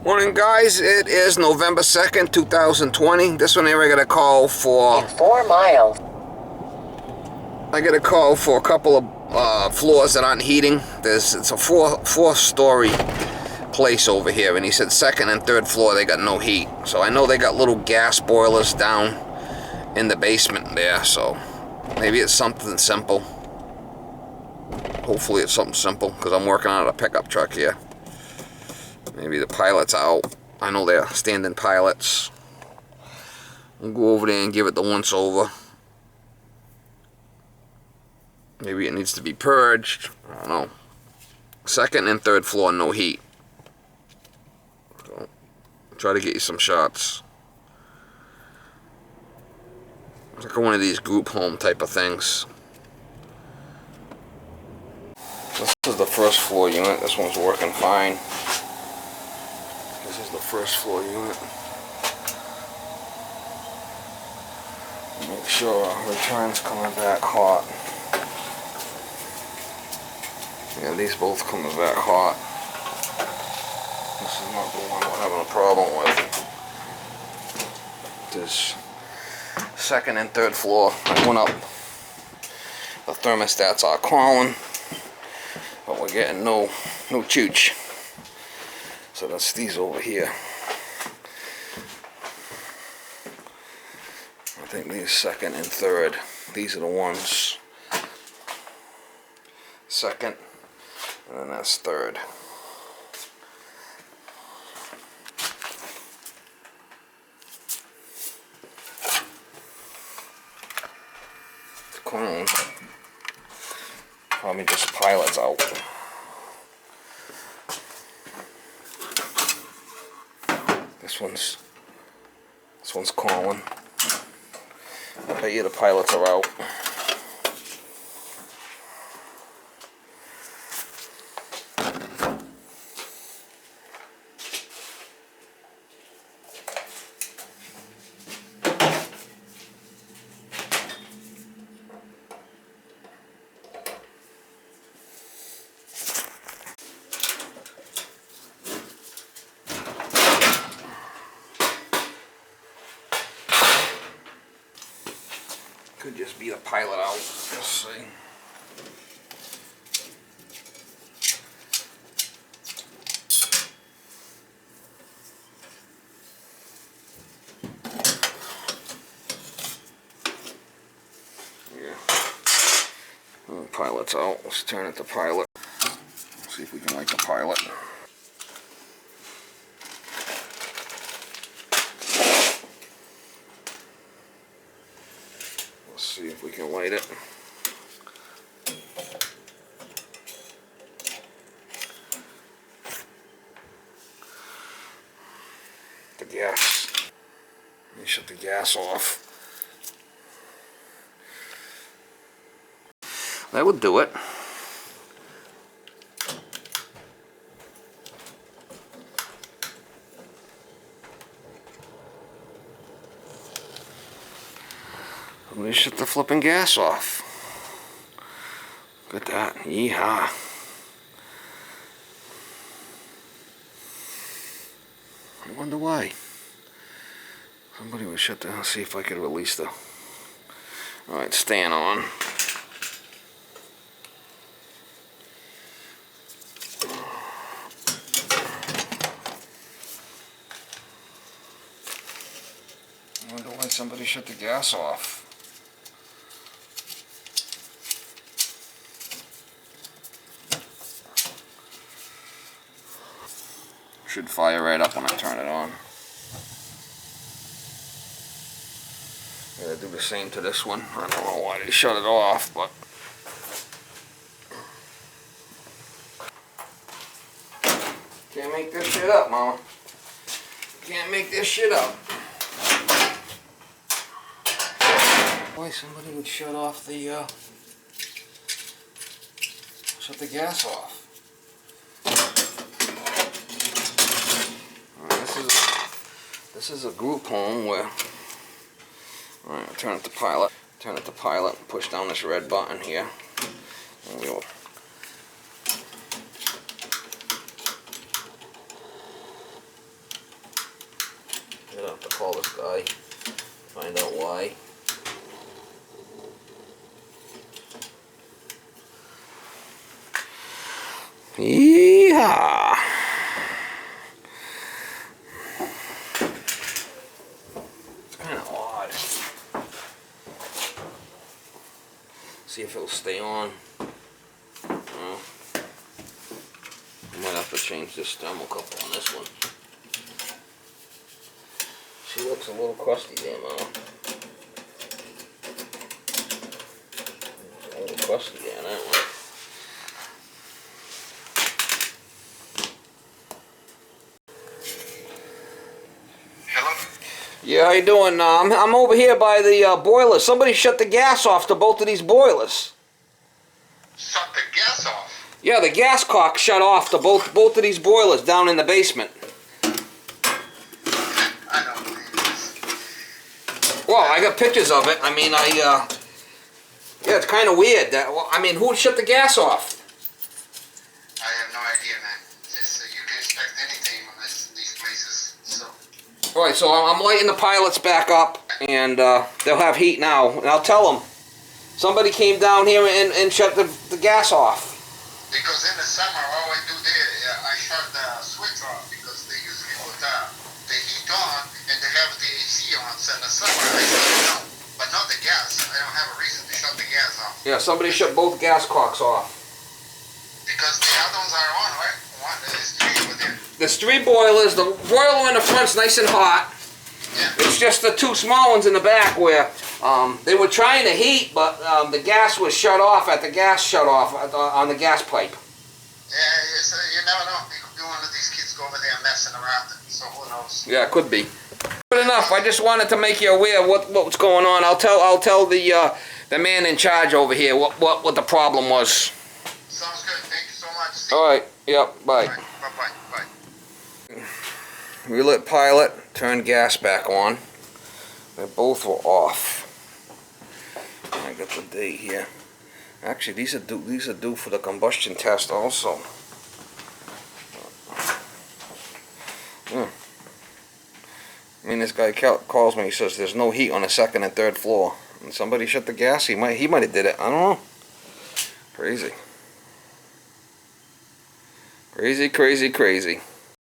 Morning, guys. It is November 2nd, 2020. This one here I got a call for... In 4 miles. I got a call for a couple of floors that aren't heating. It's a four-story place over here, and he said second and third floor they got no heat. So I know they got little gas boilers down in the basement there, so maybe it's something simple. Hopefully it's something simple, because I'm working on a pickup truck here. Maybe the pilot's out. I know they're standing pilots. We'll go over there and give it the once over. Maybe it needs to be purged. I don't know. Second and third floor, no heat. So, try to get you some shots. It's like one of these group home type of things. This is the first floor unit. This one's working fine. This is the first floor unit. Make sure our return's coming back hot. Yeah, these both coming back hot. This is not the one we're having a problem with. This second and third floor, I went up. The thermostats are calling, but we're getting no chooch. So that's these over here. I think these second and third. These are the ones. Second, and then that's third. The cone probably just pilots out. This one's calling. I bet you the pilots are out. Could just be the pilot out. Let's see. Yeah. Oh, pilot's out. Let's turn it to pilot. See if we can light the pilot. See if we can light it. The gas. Let me shut the gas off. That would do it. Let me shut the flipping gas off. Look at that. Yeehaw. I wonder why. Somebody would shut the... Let's see if I could release the... Alright, staying on. I wonder why somebody shut the gas off. Should fire right up when I turn it on. Gotta do the same to this one. I don't know why they shut it off, but can't make this shit up, Mama. Can't make this shit up. Why somebody would shut off the shut the gas off. This is a group home where, alright, I'll turn it to pilot. Turn it to pilot, push down this red button here. And we'll find out why. Yeehaw! It's kind of odd. See if it'll stay on. No. Might have to change this thermocouple on this one. She looks a little crusty there now. A little crusty there, that one. Yeah, how you doing? I'm over here by the boiler. Somebody shut the gas off to both of these boilers. Shut the gas off? Yeah, the gas cock shut off to both of these boilers down in the basement. I don't believe this. Well, I got pictures of it. I mean, yeah, it's kind of weird. Well, I mean, who shut the gas off? I have no idea, man. Just, you can expect anything from these places, so... Alright, so I'm lighting the pilots back up, and they'll have heat now. And I'll tell them, somebody came down here and shut the gas off. Because in the summer, all I do there, I shut the switch off, because they usually put the heat on, and they have the AC on. So in the summer, I shut it on, but not the gas. I don't have a reason to shut the gas off. Yeah, somebody shut both gas cocks off. Because the other ones are on, right? There's three over there. There's 3 boilers. The boiler in the front's nice and hot. Yeah. It's just the 2 small ones in the back where they were trying to heat, but the gas was shut off at the gas shut off on the gas pipe. Yeah, you never know. It could be one of these kids go over there messing around. So who knows? Yeah, it could be. Good enough. I just wanted to make you aware of what's going on. I'll tell the man in charge over here what the problem was. Sounds good. Thank you so much. See All right. Yep. Bye. All right. Bye-bye. Bye. Relit pilot. Turn gas back on. They both were off. I got the date here. Actually, these are due for the combustion test also. I mean, this guy calls me. He says there's no heat on the 2nd and 3rd floor. And somebody shut the gas. He might have did it. I don't know. Crazy. Crazy, crazy, crazy.